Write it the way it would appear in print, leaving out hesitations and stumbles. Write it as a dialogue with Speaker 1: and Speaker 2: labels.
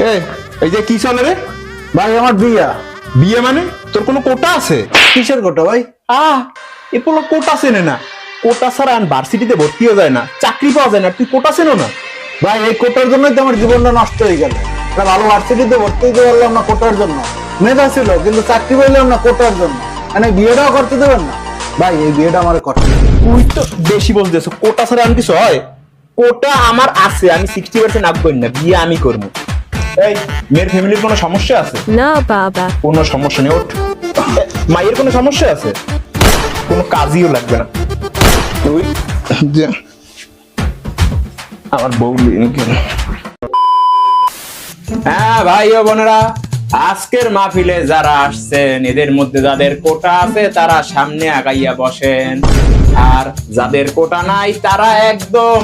Speaker 1: এই যে কি চলে রে
Speaker 2: ভাই আমার বিয়া।
Speaker 1: বিয়ে মানে তোর কোনো কোটা আছে?
Speaker 2: কিসের কোটা ভাই?
Speaker 1: এ পোলা কোটা চেনে না। কোটা ছাড়া ভার্সিটিতে ভর্তিও যায় না, চাকরি পাওয়া যায় না, তুই কোটা চেনো না?
Speaker 2: ভাই এই কোটার জন্যই তো আমার জীবনটা নষ্ট হয়ে গেল। একটা ভালো ভার্সিটিতে ভর্তি হতে পারলাম না কোটার জন্য। মেধা ছিল কিন্তু চাকরি পাইলাম না কোটার জন্য। মানে বিয়েটাও করতে দেবেন না ভাই, এই বিয়েটা আমার করতে।
Speaker 1: তুই তো বেশি বলতেছ, কোটা ছাড়া আমি কিছু হয়? কোটা আমার আছে, আমি 60% আপ করি না, বিয়ে আমি করবো। এই মেয়ের ফ্যামিলির কোনো সমস্যা আছে?
Speaker 3: না বাবা।
Speaker 1: কোনো সমস্যা নেই, ওঠ। মায়ের কোনো সমস্যা আছে? কোনো কাজইও লাগবে না। তুই যা। আমার বউ কেন? হ্যাঁ ভাই ও বোনেরা, আজকের মাহফিলে যারা আসছেন এদের মধ্যে যাদের কোটা আছে তারা সামনে আগাইয়া বসেন, আর যাদের কোটা নাই তারা একদম